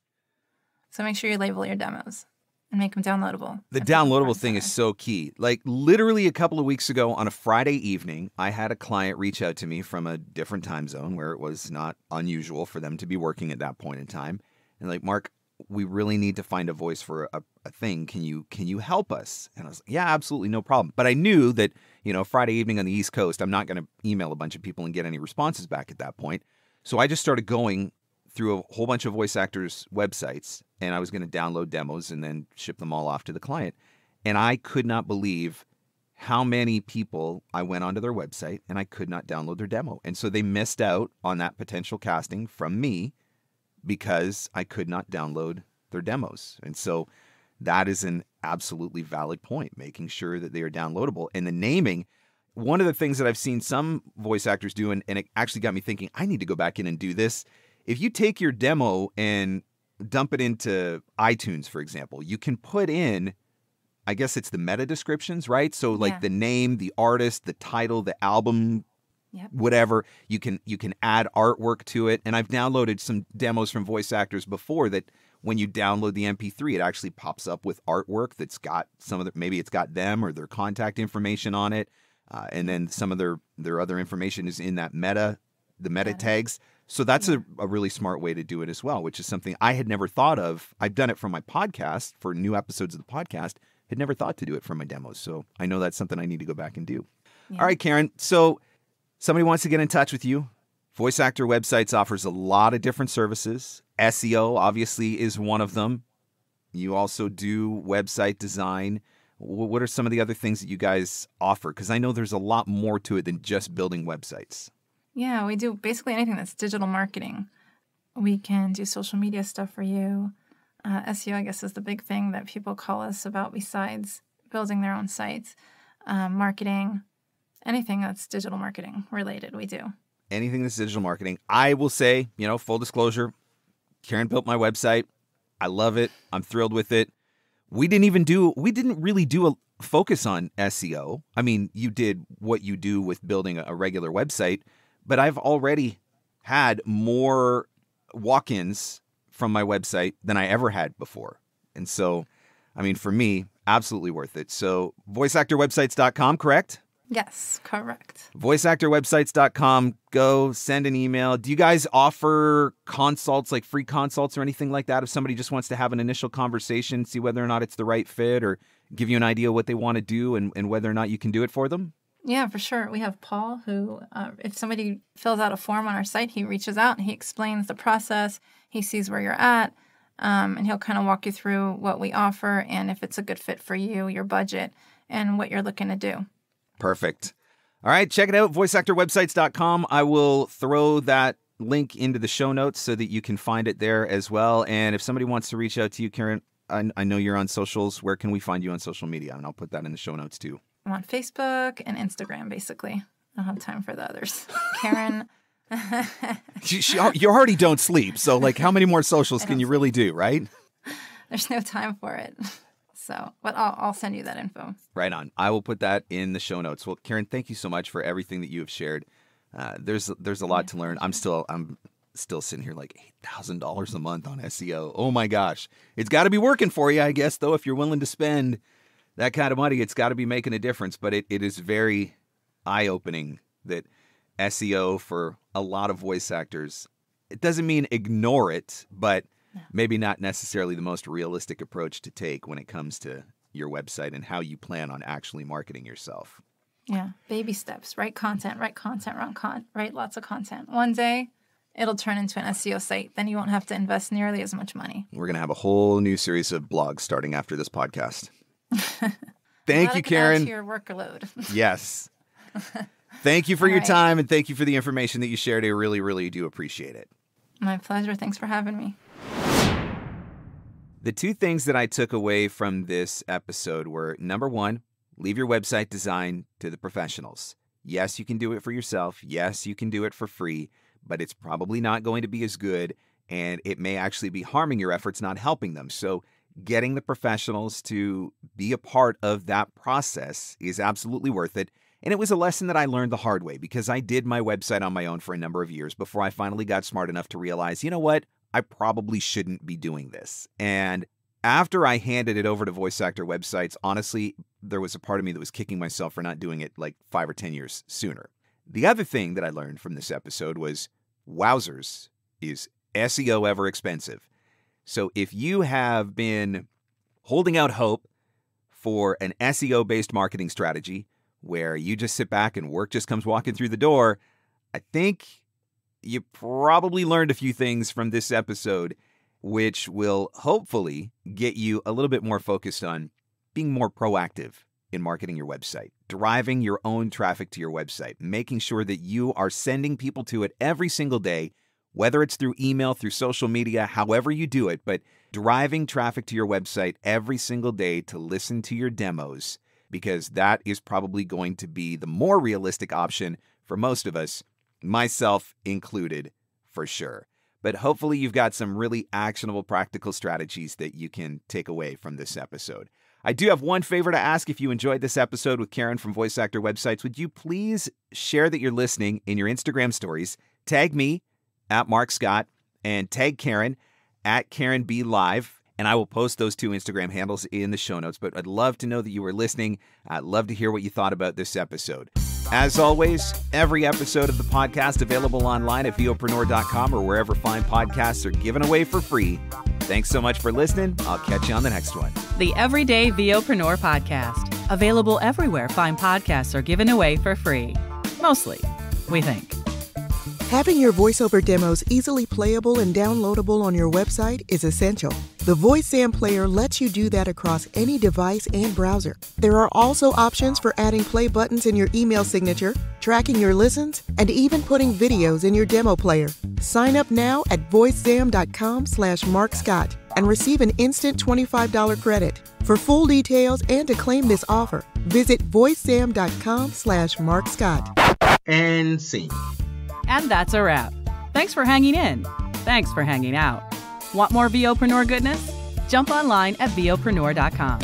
So make sure you label your demos and make them downloadable.
The downloadable thing is so key. Like literally a couple of weeks ago on a Friday evening, I had a client reach out to me from a different time zone where it was not unusual for them to be working at that point in time. And like, Mark, we really need to find a voice for a thing. Can you help us? And I was like, yeah, absolutely, no problem. But I knew that, Friday evening on the East Coast, I'm not going to email a bunch of people and get any responses back at that point. So I just started going through a whole bunch of voice actors' websites, and I was going to download demos and then ship them all off to the client. And I could not believe how many people I went onto their website and I could not download their demo. And so they missed out on that potential casting from me because I could not download their demos. And so that is an absolutely valid point, making sure that they are downloadable. And the naming, one of the things that I've seen some voice actors do, and it actually got me thinking, I need to go back in and do this. If you take your demo and dump it into iTunes, for example, you can put in, I guess it's the meta descriptions, right? So like the name, the artist, the title, the album, whatever, you can add artwork to it. And I've downloaded some demos from voice actors before that when you download the MP3, it actually pops up with artwork that's got maybe it's got them or their contact information on it. And then some of their other information is in that meta tags. So that's a really smart way to do it as well, which is something I had never thought of. I've done it for my podcast, for new episodes of the podcast, had never thought to do it for my demos. So I know that's something I need to go back and do. Yeah. All right, Karin. So somebody wants to get in touch with you. Voice Actor Websites offers a lot of different services. SEO obviously is one of them. You also do website design. What are some of the other things that you guys offer? Because I know there's a lot more to it than just building websites.
Yeah, we do basically anything that's digital marketing. We can do social media stuff for you. SEO, I guess, is the big thing that people call us about besides building their own sites. Marketing, anything that's digital marketing related, we do.
Anything that's digital marketing. I will say, full disclosure, Karin built my website. I love it. I'm thrilled with it. We didn't really do a focus on SEO. I mean, you did what you do with building a regular website, but I've already had more walk-ins from my website than I ever had before. And so, I mean, for me, absolutely worth it. So voiceactorwebsites.com, correct?
Yes, correct.
Voiceactorwebsites.com. Go send an email. Do you guys offer consults, like free consults or anything like that? If somebody just wants to have an initial conversation, see whether or not it's the right fit or give you an idea what they want to do and whether or not you can do it for them?
Yeah, for sure. We have Paul who, if somebody fills out a form on our site, he reaches out and he explains the process. He sees where you're at, and he'll kind of walk you through what we offer and if it's a good fit for you, your budget, and what you're looking to do.
Perfect. All right, check it out, voiceactorwebsites.com. I will throw that link into the show notes so that you can find it there as well. And if somebody wants to reach out to you, Karin, I know you're on socials. Where can we find you on social media? And I'll put that in the show notes too.
I'm on Facebook and Instagram, basically. don't have time for the others. Karen.
You already don't sleep. So, like, how many more socials can you really do, right?
There's no time for it. So, but I'll send you that info.
Right on. I will put that in the show notes. Well, Karen, thank you so much for everything that you have shared. There's a lot to learn. I'm still sitting here like $8,000 a month on SEO. Oh my gosh. It's got to be working for you, I guess, though. If you're willing to spend that kind of money, it's got to be making a difference. But it is very eye-opening that SEO for a lot of voice actors, it doesn't mean ignore it, but maybe not necessarily the most realistic approach to take when it comes to your website and how you plan on actually marketing yourself.
Yeah, baby steps. Write content, write lots of content. One day, it'll turn into an SEO site. Then you won't have to invest nearly as much money.
We're going to have a whole new series of blogs starting after this podcast. Thank you, Karen.
Add to your workload.
Yes. Thank you for your time, and thank you for the information that you shared. I really, really do appreciate it.
My pleasure. Thanks for having me.
The two things that I took away from this episode were, number one, leave your website design to the professionals. Yes, you can do it for yourself. Yes, you can do it for free, but it's probably not going to be as good, and it may actually be harming your efforts, not helping them. So getting the professionals to be a part of that process is absolutely worth it. And it was a lesson that I learned the hard way because I did my website on my own for a number of years before I finally got smart enough to realize, you know what? I probably shouldn't be doing this. And after I handed it over to voice actor websites, honestly, there was a part of me that was kicking myself for not doing it like 5 or 10 years sooner. The other thing that I learned from this episode was, wowzers, is SEO ever expensive? So if you have been holding out hope for an SEO-based marketing strategy where you just sit back and work just comes walking through the door, I think you probably learned a few things from this episode, which will hopefully get you a little bit more focused on being more proactive in marketing your website, driving your own traffic to your website, making sure that you are sending people to it every single day, whether it's through email, through social media, however you do it, but driving traffic to your website every single day to listen to your demos, because that is probably going to be the more realistic option for most of us, myself included, for sure. But hopefully you've got some really actionable, practical strategies that you can take away from this episode. I do have one favor to ask. If you enjoyed this episode with Karen from Voice Actor Websites, would you please share that you're listening in your Instagram stories, tag me at Marc Scott, and tag Karen at Karen B Live, and I will post those two Instagram handles in the show notes. But I'd love to know that you were listening. I'd love to hear what you thought about this episode. As always, every episode of the podcast available online at VOPRENEUR.com or wherever fine podcasts are given away for free. Thanks so much for listening. I'll catch you on the next one.
The Everyday VOpreneur Podcast. Available everywhere fine podcasts are given away for free. Mostly, we think.
Having your voiceover demos easily playable and downloadable on your website is essential. The VoiceSam player lets you do that across any device and browser. There are also options for adding play buttons in your email signature, tracking your listens, and even putting videos in your demo player. Sign up now at voicesam.com/Marc Scott and receive an instant $25 credit. For full details and to claim this offer, visit voicesam.com/Marc Scott.
And scene.
And that's a wrap. Thanks for hanging in. Thanks for hanging out. Want more VOpreneur goodness? Jump online at VOPreneur.com.